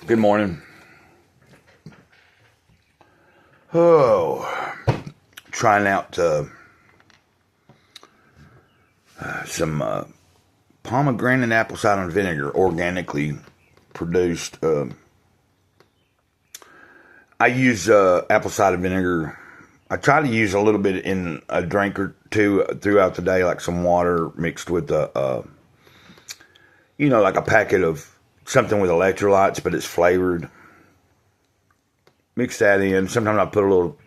Good morning. Oh, trying out some pomegranate apple cider vinegar, organically produced. I use apple cider vinegar. I try to use a little bit in a drink or two throughout the day, like some water mixed with like a packet of something with electrolytes, but it's flavored. Mix that in. Sometimes I put a little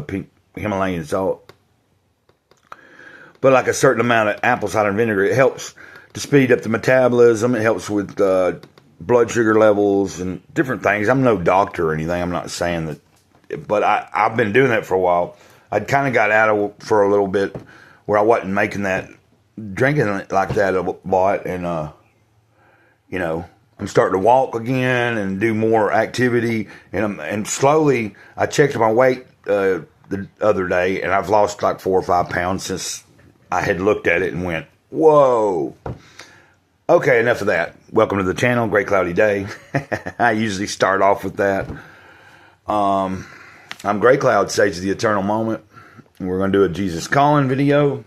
pink Himalayan salt. But like a certain amount of apple cider vinegar, it helps to speed up the metabolism. It helps with blood sugar levels and different things. I'm no doctor or anything. I'm not saying that. But I've been doing that for a while. I'd kind of got out of it for a little bit where I wasn't drinking it like that a lot. And, I'm starting to walk again and do more activity. And slowly, I checked my weight the other day, and I've lost like 4 or 5 pounds since I had looked at it and went, whoa. Okay, enough of that. Welcome to the channel. Great cloudy day. I usually start off with that. I'm Gray Cloud, Sage of the Eternal Moment. And we're going to do a Jesus Calling video.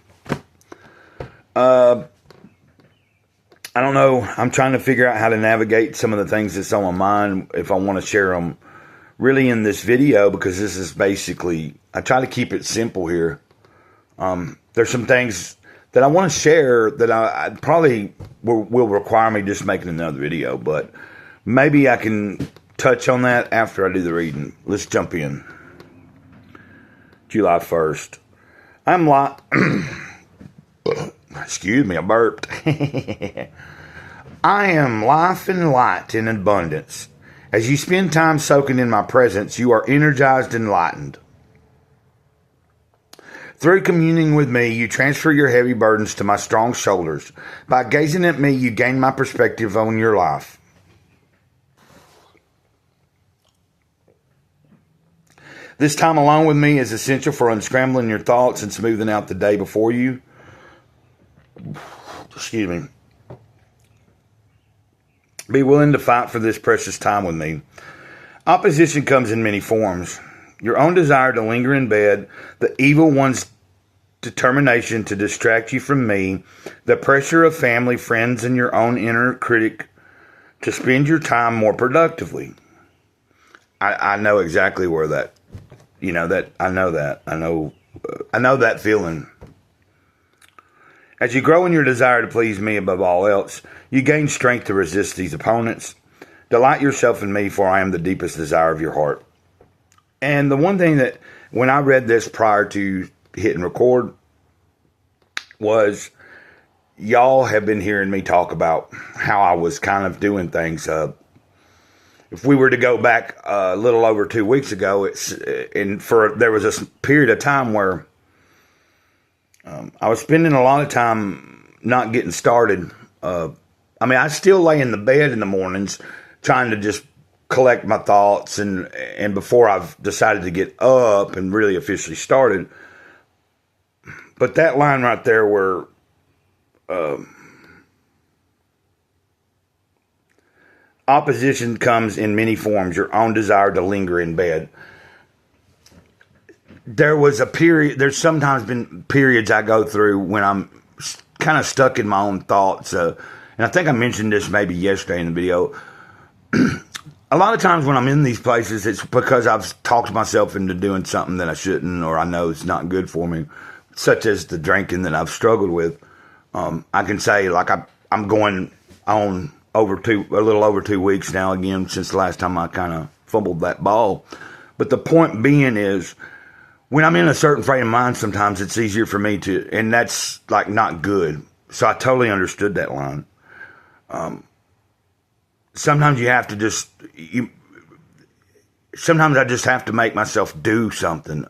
I don't know. I'm trying to figure out how to navigate some of the things that's on my mind if I want to share them really in this video, because this is basically, I try to keep it simple here. There's some things that I want to share that I probably will require me just making another video, but maybe I can touch on that after I do the reading. Let's jump in. July 1st. Excuse me, I burped. I am life and light in abundance. As you spend time soaking in my presence, you are energized and lightened. Through communing with me, you transfer your heavy burdens to my strong shoulders. By gazing at me, you gain my perspective on your life. This time alone with me is essential for unscrambling your thoughts and smoothing out the day before you. Excuse me. Be willing to fight for this precious time with me. Opposition comes in many forms. Your own desire to linger in bed, the evil one's determination to distract you from me, the pressure of family, friends, and your own inner critic to spend your time more productively. I know exactly where that, I know that feeling. As you grow in your desire to please me above all else, you gain strength to resist these opponents. Delight yourself in me, for I am the deepest desire of your heart. And the one thing that, when I read this prior to hitting record, was y'all have been hearing me talk about how I was kind of doing things. If we were to go back a little over 2 weeks ago, there was a period of time where I was spending a lot of time not getting started. I still lay in the bed in the mornings trying to just collect my thoughts and before I've decided to get up and really officially started. But that line right there where opposition comes in many forms, your own desire to linger in bed. There's sometimes been periods I go through when I'm kind of stuck in my own thoughts. And I think I mentioned this maybe yesterday in the video. A lot of times when I'm in these places, it's because I've talked myself into doing something that I shouldn't, or I know it's not good for me, such as the drinking that I've struggled with. I can say, like, I'm going on a little over 2 weeks now again since the last time I kind of fumbled that ball. But the point being is, when I'm in a certain frame of mind, sometimes it's easier for me to, and that's like not good. So I totally understood that line. Sometimes you have to sometimes I just have to make myself do something.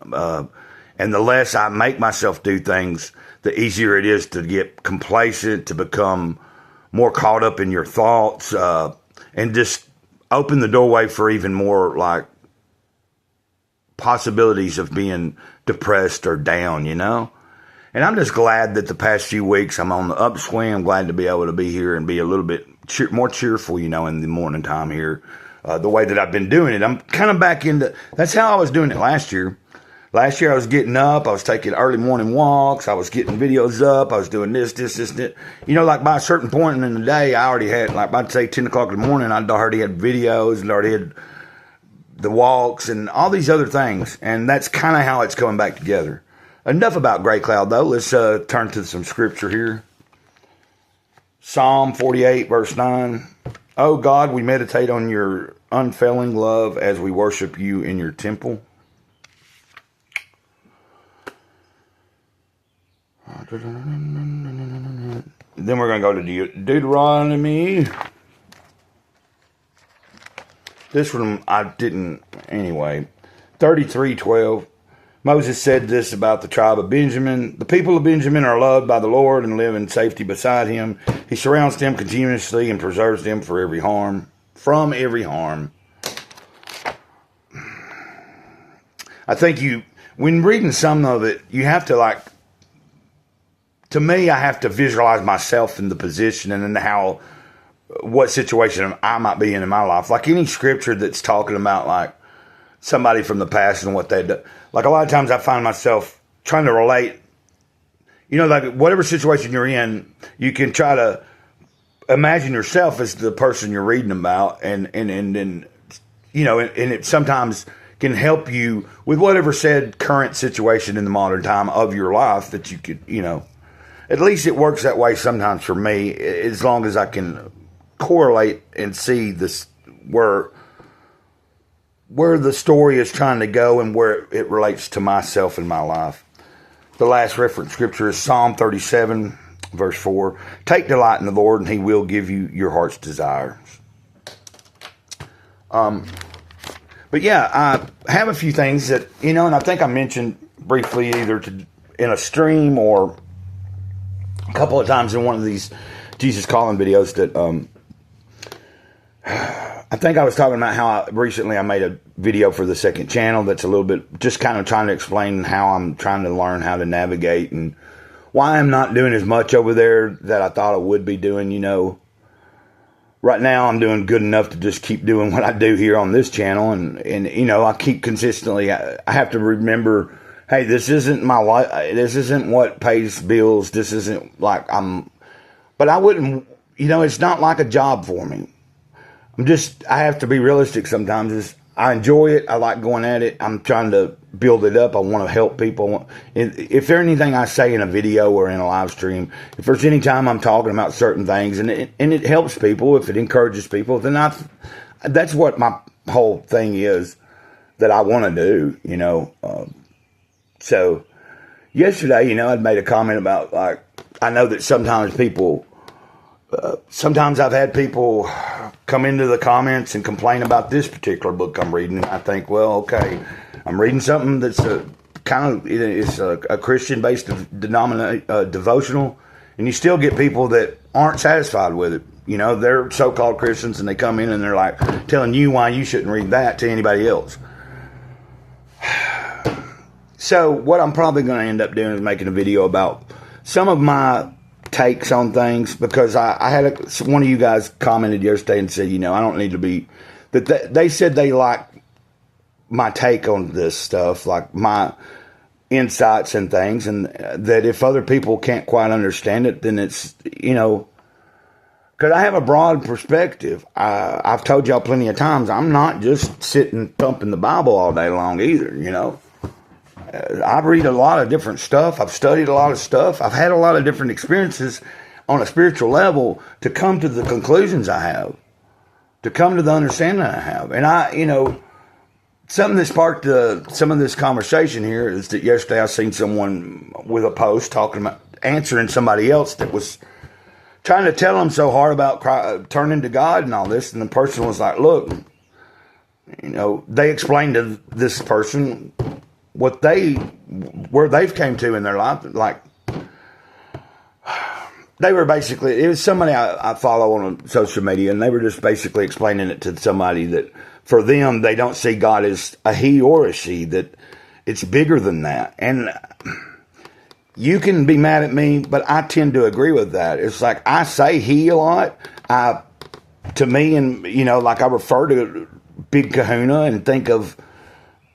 And the less I make myself do things, the easier it is to get complacent, to become more caught up in your thoughts, and just open the doorway for even more like possibilities of being depressed or down, And I'm just glad that the past few weeks I'm on the upswing. I'm glad to be able to be here and be a little bit more cheerful, in the morning time here. the way that I've been doing it. I'm kind of back into, that's how I was doing it last year. Last year I was getting up, I was taking early morning walks, I was getting videos up, I was doing this. You know, like by a certain point in the day, I already had, like I'd say 10 o'clock in the morning, I'd already had videos and already had the walks and all these other things. And that's kind of how it's coming back together. Enough about Gray Cloud though. Let's turn to some scripture here. Psalm 48 verse 9. Oh God, we meditate on your unfailing love as we worship you in your temple. Then we're going to go to Deuteronomy. This one I didn't, anyway. 33:12. Moses said this about the tribe of Benjamin. The people of Benjamin are loved by the Lord and live in safety beside him. He surrounds them continuously and preserves them from every harm. I think when reading some of it, you have to to me, I have to visualize myself in the position and in what situation I might be in my life. Like any scripture that's talking about like somebody from the past and what they do. Like a lot of times I find myself trying to relate, like whatever situation you're in, you can try to imagine yourself as the person you're reading about and it sometimes can help you with whatever said current situation in the modern time of your life that you could, at least it works that way sometimes for me, as long as I can correlate and see this where the story is trying to go and where it relates to myself and my life. The last reference scripture is Psalm 37, verse 4. Take delight in the Lord, and he will give you your heart's desires. But yeah, I have a few things that, and I think I mentioned briefly either in a stream or a couple of times in one of these Jesus Calling videos that I think I was talking about how recently I made a video for the second channel that's a little bit just kind of trying to explain how I'm trying to learn how to navigate and why I'm not doing as much over there that I thought I would be doing. Right now I'm doing good enough to just keep doing what I do here on this channel and I keep consistently, I have to remember, hey, this isn't my life. This isn't what pays bills. This isn't like but I wouldn't, it's not like a job for me. I have to be realistic sometimes. I enjoy it. I like going at it. I'm trying to build it up. I want to help people. If there's anything I say in a video or in a live stream, if there's any time I'm talking about certain things and it helps people, if it encourages people, then that's what my whole thing is that I want to do, So yesterday, I'd made a comment about I know that sometimes sometimes I've had people come into the comments and complain about this particular book I'm reading. I think, well, okay, I'm reading something that's it's a Christian-based devotional, and you still get people that aren't satisfied with it. They're so-called Christians, and they come in and they're like telling you why you shouldn't read that to anybody else. So what I'm probably going to end up doing is making a video about some of my takes on things, because I had one of you guys commented yesterday and said, I don't need to be, that they said they like my take on this stuff, like my insights and things, and that if other people can't quite understand it, then it's, because I have a broad perspective. I've told y'all plenty of times, I'm not just sitting thumping the Bible all day long either, I read a lot of different stuff. I've studied a lot of stuff. I've had a lot of different experiences on a spiritual level to come to the conclusions I have, to come to the understanding I have. And something that sparked some of this conversation here is that yesterday I seen someone with a post talking about answering somebody else that was trying to tell them so hard about turning to God and all this. And the person was like, look, they explained to this person where they've came to in their life. Like, they were basically, it was somebody I follow on social media, and they were just basically explaining it to somebody that for them, they don't see God as a he or a she, that it's bigger than that. And you can be mad at me, but I tend to agree with that. It's like I say he a lot. To me, and like I refer big kahuna and think of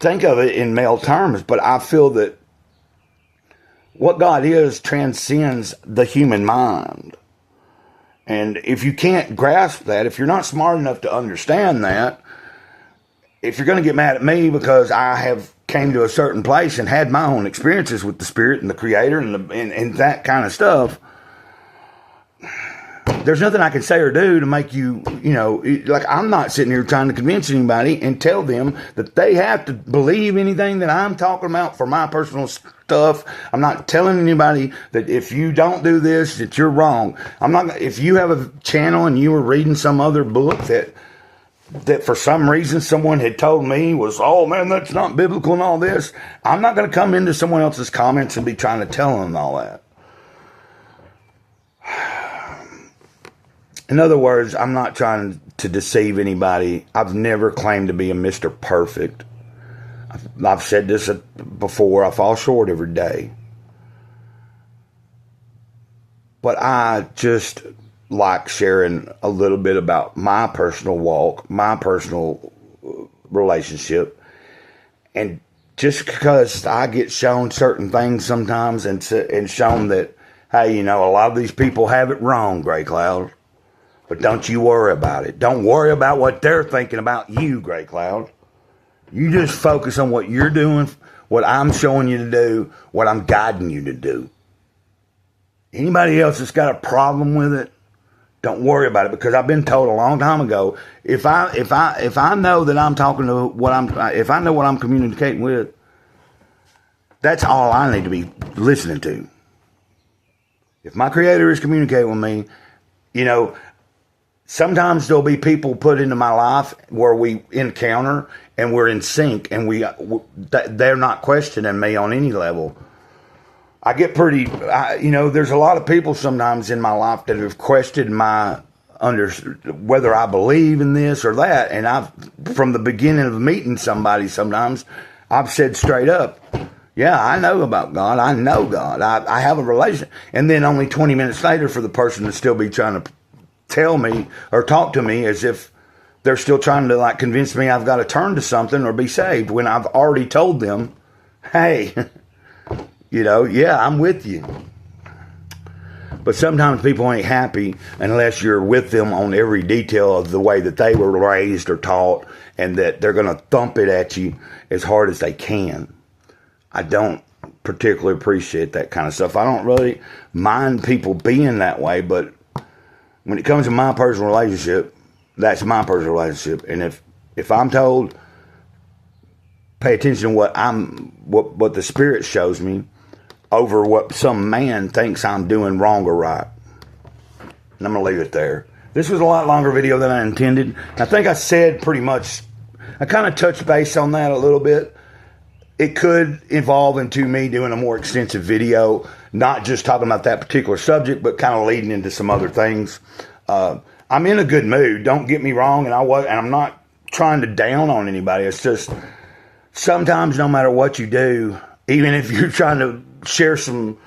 it in male terms, but I feel that what God is transcends the human mind. And if you can't grasp that, if you're not smart enough to understand that, if you're going to get mad at me because I have came to a certain place and had my own experiences with the Spirit and the Creator and that kind of stuff, there's nothing I can say or do to make you, like, I'm not sitting here trying to convince anybody and tell them that they have to believe anything that I'm talking about for my personal stuff. I'm not telling anybody that if you don't do this, that you're wrong. If you have a channel and you were reading some other book that for some reason someone had told me was, oh man, that's not biblical and all this, I'm not going to come into someone else's comments and be trying to tell them all that. In other words, I'm not trying to deceive anybody. I've never claimed to be a Mr. Perfect. I've said this before. I fall short every day. But I just like sharing a little bit about my personal walk, my personal relationship. And just because I get shown certain things sometimes and shown that, hey, a lot of these people have it wrong, Gray Cloud. But don't you worry about it. Don't worry about what they're thinking about you, Gray Cloud. You just focus on what you're doing, what I'm showing you to do, what I'm guiding you to do. Anybody else that's got a problem with it, don't worry about it, because I've been told a long time ago, if I know that I'm talking to if I know what I'm communicating with, that's all I need to be listening to. If my Creator is communicating with me, sometimes there'll be people put into my life where we encounter and we're in sync and they're not questioning me on any level. I get there's a lot of people sometimes in my life that have questioned whether I believe in this or that. And from the beginning of meeting somebody, sometimes I've said straight up, yeah, I know about God. I know God. I have a relation. And then only 20 minutes later for the person to still be trying to tell me or talk to me as if they're still trying to convince me I've got to turn to something or be saved, when I've already told them, hey, yeah, I'm with you. But sometimes people ain't happy unless you're with them on every detail of the way that they were raised or taught, and that they're going to thump it at you as hard as they can. I don't particularly appreciate that kind of stuff. I don't really mind people being that way, but when it comes to my personal relationship, that's my personal relationship. And if I'm told, pay attention to what the Spirit shows me over what some man thinks I'm doing wrong or right. And I'm going to leave it there. This was a lot longer video than I intended. I think I said pretty much, I kind of touched base on that a little bit. It could evolve into me doing a more extensive video, not just talking about that particular subject, but kind of leading into some other things. I'm in a good mood. Don't get me wrong, and I'm not trying to down on anybody. It's just sometimes, no matter what you do, even if you're trying to share some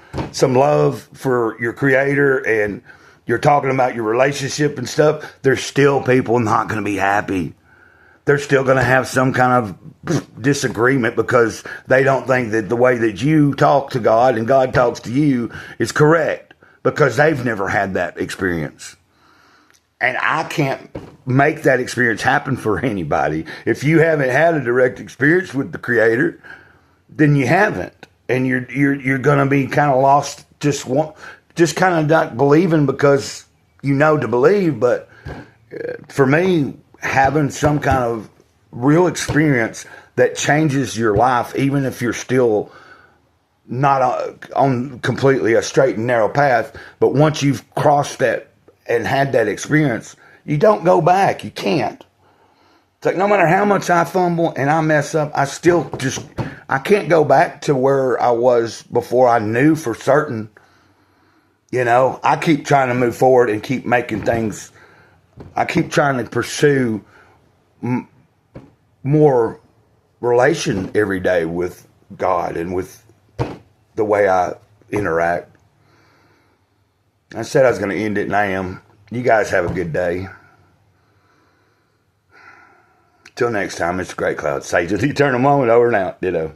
love for your Creator and you're talking about your relationship and stuff, there's still people not going to be happy. They're still going to have some kind of disagreement because they don't think that the way that you talk to God and God talks to you is correct, because they've never had that experience. And I can't make that experience happen for anybody. If you haven't had a direct experience with the Creator, then you haven't. And you're going to be kind of lost, just kind of not believing because you know to believe. But for me, having some kind of real experience that changes your life, even if you're still not on completely a straight and narrow path, but once you've crossed that and had that experience, you don't go back. You can't. It's like no matter how much I fumble and I mess up, I can't go back to where I was before I knew for certain. I keep trying to move forward and keep making things. I keep trying to pursue more relation every day with God and with the way I interact. I said I was going to end it, and I am. You guys have a good day. Till next time, Mr. Great Cloud. Sage of the Eternal Moment, over and out. Ditto.